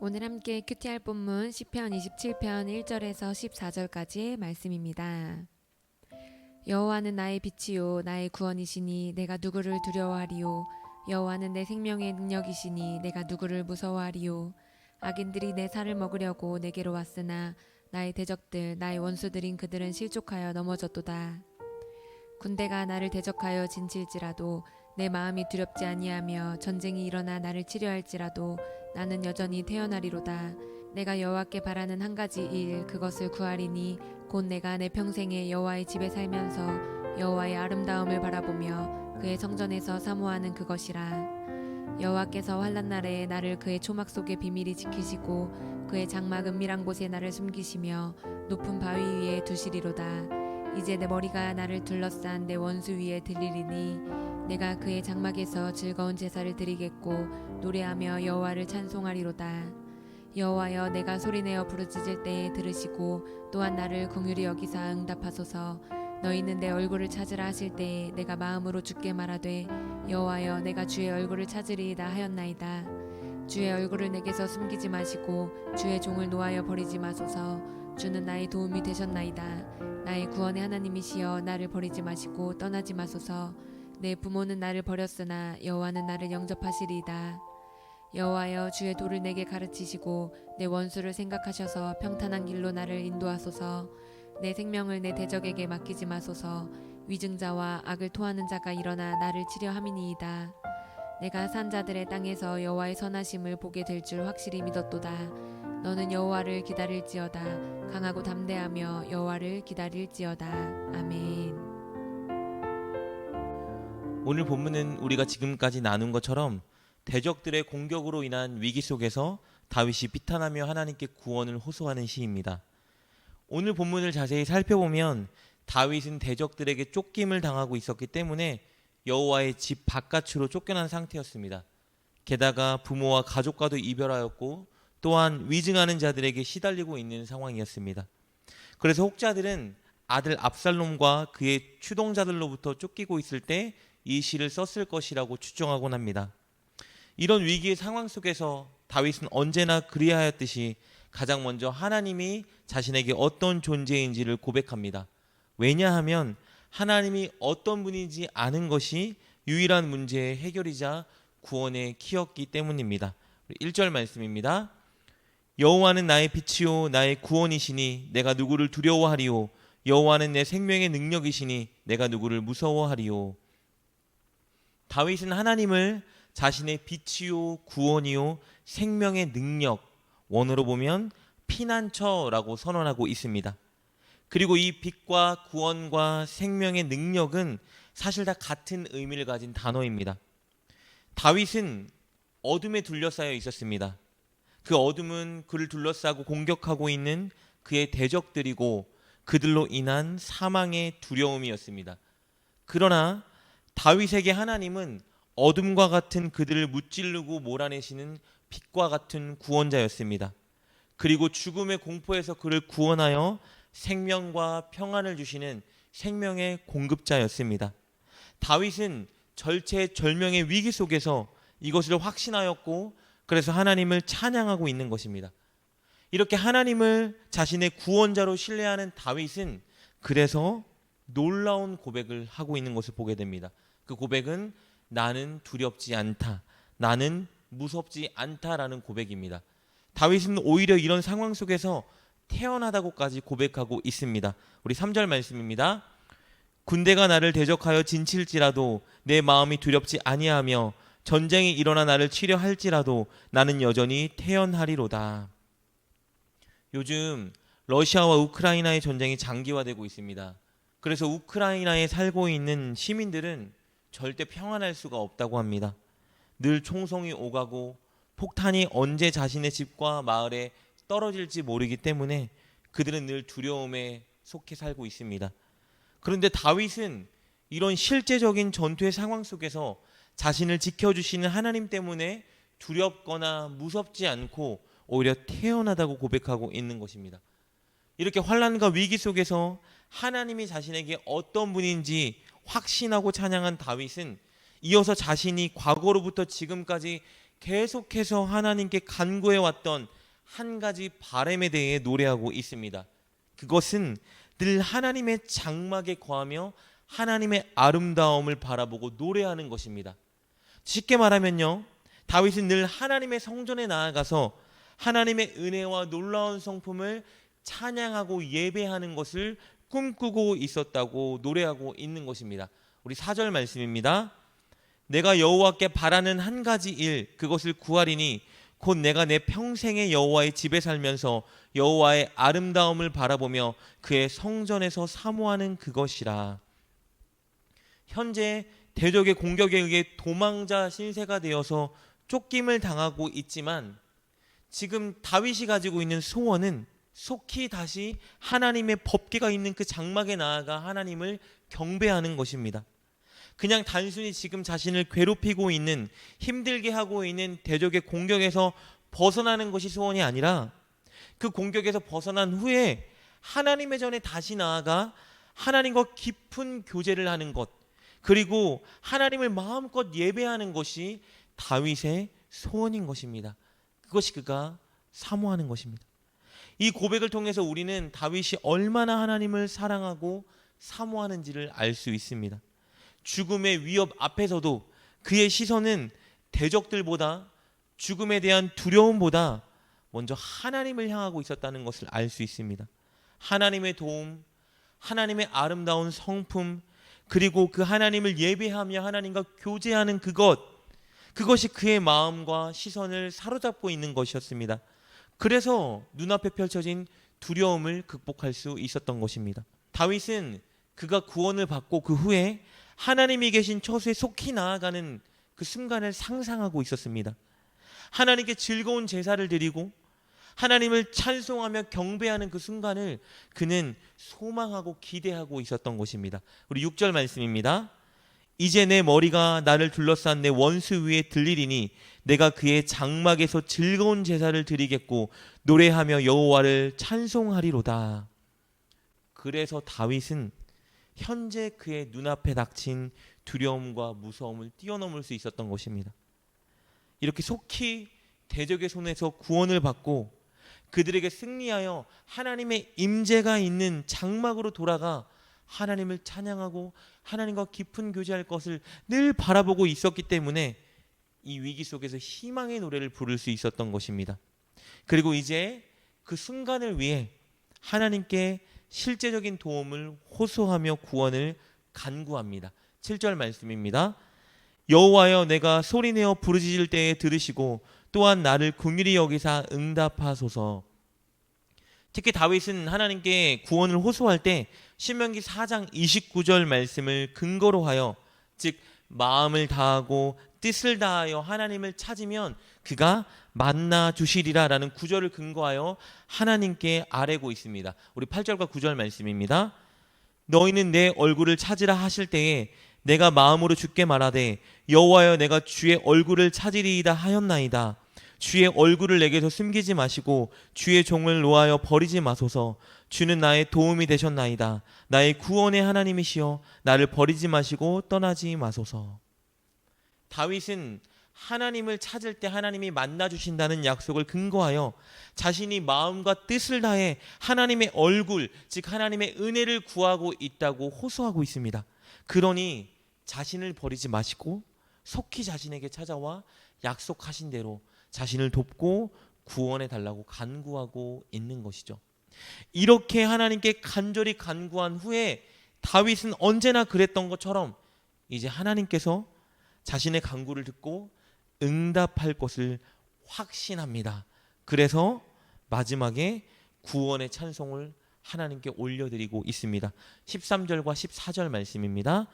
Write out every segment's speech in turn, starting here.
오늘 함께 큐티할 본문 시편 27편 1절에서 14절까지의 말씀입니다. 여호와는 나의 빛이요 나의 구원이시니 내가 누구를 두려워하리요. 여호와는 내 생명의 능력이시니 내가 누구를 무서워하리요. 악인들이 내 살을 먹으려고 내게로 왔으나 나의 대적들 나의 원수들인 그들은 실족하여 넘어졌도다. 군대가 나를 대적하여 진칠지라도 내 마음이 두렵지 아니하며 전쟁이 일어나 나를 치려할지라도 나는 여전히 태어나리로다. 내가 여호와께 바라는 한 가지 일 그것을 구하리니 곧 내가 내 평생에 여호와의 집에 살면서 여호와의 아름다움을 바라보며 그의 성전에서 사모하는 그것이라. 여호와께서 환난 날에 나를 그의 초막 속에 비밀히 지키시고 그의 장막 은밀한 곳에 나를 숨기시며 높은 바위 위에 두시리로다. 이제 내 머리가 나를 둘러싼 내 원수 위에 들리리니 내가 그의 장막에서 즐거운 제사를 드리겠고 노래하며 여호와를 찬송하리로다. 여호와여 내가 소리내어 부르짖을 때에 들으시고 또한 나를 긍휼히 여기사 응답하소서. 너희는 내 얼굴을 찾으라 하실 때에 내가 마음으로 주께 말하되 여호와여 내가 주의 얼굴을 찾으리이다 하였나이다. 주의 얼굴을 내게서 숨기지 마시고 주의 종을 노하여 버리지 마소서. 주는 나의 도움이 되셨나이다. 나의 구원의 하나님이시여 나를 버리지 마시고 떠나지 마소서. 내 부모는 나를 버렸으나 여호와는 나를 영접하시리이다. 여호와여 주의 도를 내게 가르치시고 내 원수를 생각하셔서 평탄한 길로 나를 인도하소서. 내 생명을 내 대적에게 맡기지 마소서. 위증자와 악을 토하는 자가 일어나 나를 치려 함이니이다. 내가 산 자들의 땅에서 여호와의 선하심을 보게 될 줄 확실히 믿었도다. 너는 여호와를 기다릴지어다. 강하고 담대하며 여호와를 기다릴지어다. 아멘. 오늘 본문은 우리가 지금까지 나눈 것처럼 대적들의 공격으로 인한 위기 속에서 다윗이 비탄하며 하나님께 구원을 호소하는 시입니다. 오늘 본문을 자세히 살펴보면 다윗은 대적들에게 쫓김을 당하고 있었기 때문에 여호와의 집 바깥으로 쫓겨난 상태였습니다. 게다가 부모와 가족과도 이별하였고 또한 위증하는 자들에게 시달리고 있는 상황이었습니다. 그래서 혹자들은 아들 압살롬과 그의 추동자들로부터 쫓기고 있을 때 이 시를 썼을 것이라고 추정하곤 합니다. 이런 위기의 상황 속에서 다윗은 언제나 그리하였듯이 가장 먼저 하나님이 자신에게 어떤 존재인지를 고백합니다. 왜냐하면 하나님이 어떤 분인지 아는 것이 유일한 문제의 해결이자 구원의 키였기 때문입니다. 1절 말씀입니다. 여호와는 나의 빛이요 나의 구원이시니 내가 누구를 두려워하리요. 여호와는 내 생명의 능력이시니 내가 누구를 무서워하리요. 다윗은 하나님을 자신의 빛이요 구원이요 생명의 능력, 원어로 보면 피난처라고 선언하고 있습니다. 그리고 이 빛과 구원과 생명의 능력은 사실 다 같은 의미를 가진 단어입니다. 다윗은 어둠에 둘러싸여 있었습니다. 그 어둠은 그를 둘러싸고 공격하고 있는 그의 대적들이고 그들로 인한 사망의 두려움이었습니다. 그러나 다윗에게 하나님은 어둠과 같은 그들을 무찌르고 몰아내시는 빛과 같은 구원자였습니다. 그리고 죽음의 공포에서 그를 구원하여 생명과 평안을 주시는 생명의 공급자였습니다. 다윗은 절체절명의 위기 속에서 이것을 확신하였고 그래서 하나님을 찬양하고 있는 것입니다. 이렇게 하나님을 자신의 구원자로 신뢰하는 다윗은 그래서 놀라운 고백을 하고 있는 것을 보게 됩니다. 그 고백은 나는 두렵지 않다. 나는 무섭지 않다라는 고백입니다. 다윗은 오히려 이런 상황 속에서 태어나다고까지 고백하고 있습니다. 우리 3절 말씀입니다. 군대가 나를 대적하여 진칠지라도 내 마음이 두렵지 아니하며 전쟁이 일어나 나를 치려 할지라도 나는 여전히 태어나리로다. 요즘 러시아와 우크라이나의 전쟁이 장기화되고 있습니다. 그래서 우크라이나에 살고 있는 시민들은 절대 평안할 수가 없다고 합니다. 늘 총성이 오가고 폭탄이 언제 자신의 집과 마을에 떨어질지 모르기 때문에 그들은 늘 두려움에 속해 살고 있습니다. 그런데 다윗은 이런 실제적인 전투의 상황 속에서 자신을 지켜주시는 하나님 때문에 두렵거나 무섭지 않고 오히려 태어나다고 고백하고 있는 것입니다. 이렇게 환난과 위기 속에서 하나님이 자신에게 어떤 분인지 확신하고 찬양한 다윗은 이어서 자신이 과거로부터 지금까지 계속해서 하나님께 간구해 왔던 한 가지 바람에 대해 노래하고 있습니다. 그것은 늘 하나님의 장막에 거하며 하나님의 아름다움을 바라보고 노래하는 것입니다. 쉽게 말하면요, 다윗은 늘 하나님의 성전에 나아가서 하나님의 은혜와 놀라운 성품을 찬양하고 예배하는 것을 꿈꾸고 있었다고 노래하고 있는 것입니다. 우리 4절 말씀입니다. 내가 여호와께 바라는 한 가지 일, 그것을 구하리니 곧 내가 내 평생에 여호와의 집에 살면서 여호와의 아름다움을 바라보며 그의 성전에서 사모하는 그것이라. 현재 대적의 공격에 의해 도망자 신세가 되어서 쫓김을 당하고 있지만, 지금 다윗이 가지고 있는 소원은 속히 다시 하나님의 법궤가 있는 그 장막에 나아가 하나님을 경배하는 것입니다. 그냥 단순히 지금 자신을 괴롭히고 있는, 힘들게 하고 있는 대적의 공격에서 벗어나는 것이 소원이 아니라, 그 공격에서 벗어난 후에 하나님의 전에 다시 나아가 하나님과 깊은 교제를 하는 것, 그리고 하나님을 마음껏 예배하는 것이 다윗의 소원인 것입니다. 그것이 그가 사모하는 것입니다. 이 고백을 통해서 우리는 다윗이 얼마나 하나님을 사랑하고 사모하는지를 알 수 있습니다. 죽음의 위협 앞에서도 그의 시선은 대적들보다, 죽음에 대한 두려움보다 먼저 하나님을 향하고 있었다는 것을 알 수 있습니다. 하나님의 도움, 하나님의 아름다운 성품, 그리고 그 하나님을 예배하며 하나님과 교제하는 그것이 그의 마음과 시선을 사로잡고 있는 것이었습니다. 그래서 눈앞에 펼쳐진 두려움을 극복할 수 있었던 것입니다. 다윗은 그가 구원을 받고 그 후에 하나님이 계신 처소에 속히 나아가는 그 순간을 상상하고 있었습니다. 하나님께 즐거운 제사를 드리고 하나님을 찬송하며 경배하는 그 순간을 그는 소망하고 기대하고 있었던 것입니다. 우리 6절 말씀입니다. 이제 내 머리가 나를 둘러싼 내 원수 위에 들리리니 내가 그의 장막에서 즐거운 제사를 드리겠고 노래하며 여호와를 찬송하리로다. 그래서 다윗은 현재 그의 눈앞에 닥친 두려움과 무서움을 뛰어넘을 수 있었던 것입니다. 이렇게 속히 대적의 손에서 구원을 받고 그들에게 승리하여 하나님의 임재가 있는 장막으로 돌아가 하나님을 찬양하고 하나님과 깊은 교제할 것을 늘 바라보고 있었기 때문에 이 위기 속에서 희망의 노래를 부를 수 있었던 것입니다. 그리고 이제 그 순간을 위해 하나님께 실제적인 도움을 호소하며 구원을 간구합니다. 7절 말씀입니다. 여호와여, 내가 소리내어 부르짖을 때에 들으시고 또한 나를 긍휼히 여기사 응답하소서. 특히 다윗은 하나님께 구원을 호소할 때 신명기 4장 29절 말씀을 근거로 하여, 즉 마음을 다하고 뜻을 다하여 하나님을 찾으면 그가 만나 주시리라라는 구절을 근거하여 하나님께 아뢰고 있습니다. 우리 8절과 9절 말씀입니다. 너희는 내 얼굴을 찾으라 하실 때에 내가 마음으로 주께 말하되 여호와여, 내가 주의 얼굴을 찾으리이다 하였나이다. 주의 얼굴을 내게서 숨기지 마시고 주의 종을 놓아여 버리지 마소서. 주는 나의 도움이 되셨나이다. 나의 구원의 하나님이시여, 나를 버리지 마시고 떠나지 마소서. 다윗은 하나님을 찾을 때 하나님이 만나 주신다는 약속을 근거하여 자신이 마음과 뜻을 다해 하나님의 얼굴, 즉 하나님의 은혜를 구하고 있다고 호소하고 있습니다. 그러니 자신을 버리지 마시고 속히 자신에게 찾아와 약속하신 대로 자신을 돕고 구원해 달라고 간구하고 있는 것이죠. 이렇게 하나님께 간절히 간구한 후에 다윗은 언제나 그랬던 것처럼 이제 하나님께서 자신의 간구를 듣고 응답할 것을 확신합니다. 그래서 마지막에 구원의 찬송을 하나님께 올려드리고 있습니다. 13절과 14절 말씀입니다.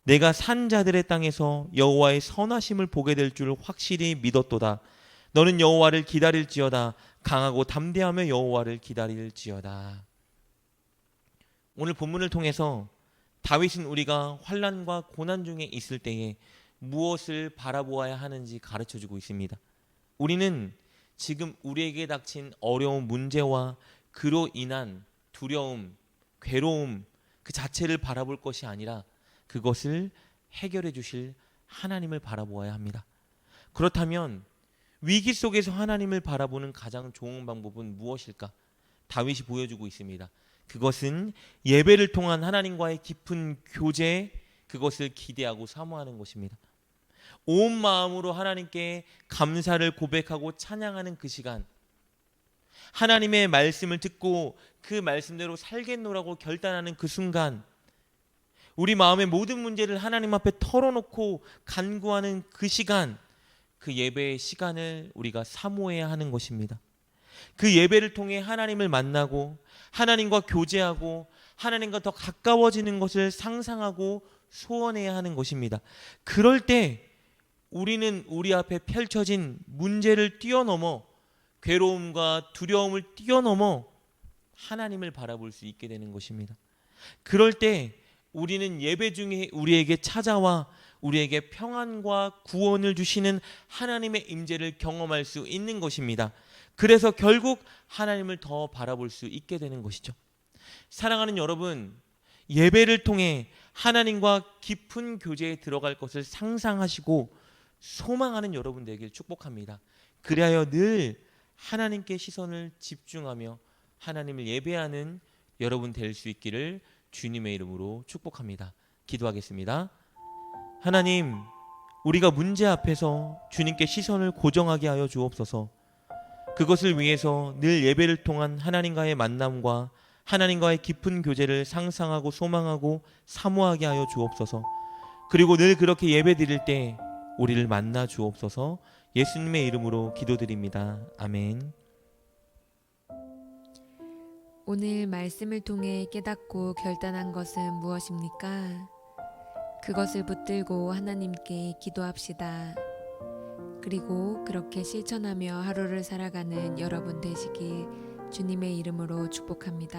내가 산 자들의 땅에서 여호와의 선하심을 보게 될 줄 확실히 믿었도다. 너는 여호와를 기다릴지어다. 강하고 담대하며 여호와를 기다릴지어다. 오늘 본문을 통해서 다윗은 우리가 환난과 고난 중에 있을 때에 무엇을 바라보아야 하는지 가르쳐주고 있습니다. 우리는 지금 우리에게 닥친 어려운 문제와 그로 인한 두려움, 괴로움 그 자체를 바라볼 것이 아니라 그것을 해결해 주실 하나님을 바라보아야 합니다. 그렇다면 위기 속에서 하나님을 바라보는 가장 좋은 방법은 무엇일까? 다윗이 보여주고 있습니다. 그것은 예배를 통한 하나님과의 깊은 교제, 그것을 기대하고 사모하는 것입니다. 온 마음으로 하나님께 감사를 고백하고 찬양하는 그 시간, 하나님의 말씀을 듣고 그 말씀대로 살겠노라고 결단하는 그 순간, 우리 마음의 모든 문제를 하나님 앞에 털어놓고 간구하는 그 시간, 그 예배의 시간을 우리가 사모해야 하는 것입니다. 그 예배를 통해 하나님을 만나고 하나님과 교제하고 하나님과 더 가까워지는 것을 상상하고 소원해야 하는 것입니다. 그럴 때 우리는 우리 앞에 펼쳐진 문제를 뛰어넘어, 괴로움과 두려움을 뛰어넘어 하나님을 바라볼 수 있게 되는 것입니다. 그럴 때 우리는 예배 중에 우리에게 찾아와 우리에게 평안과 구원을 주시는 하나님의 임재를 경험할 수 있는 것입니다. 그래서 결국 하나님을 더 바라볼 수 있게 되는 것이죠. 사랑하는 여러분, 예배를 통해 하나님과 깊은 교제에 들어갈 것을 상상하시고 소망하는 여러분 되길 축복합니다. 그리하여 늘 하나님께 시선을 집중하며 하나님을 예배하는 여러분 될 수 있기를 주님의 이름으로 축복합니다. 기도하겠습니다. 하나님, 우리가 문제 앞에서 주님께 시선을 고정하게 하여 주옵소서. 그것을 위해서 늘 예배를 통한 하나님과의 만남과 하나님과의 깊은 교제를 상상하고 소망하고 사모하게 하여 주옵소서. 그리고 늘 그렇게 예배 드릴 때 우리를 만나 주옵소서. 예수님의 이름으로 기도드립니다. 아멘. 오늘 말씀을 통해 깨닫고 결단한 것은 무엇입니까? 그것을 붙들고 하나님께 기도합시다. 그리고 그렇게 실천하며 하루를 살아가는 여러분 되시길 주님의 이름으로 축복합니다.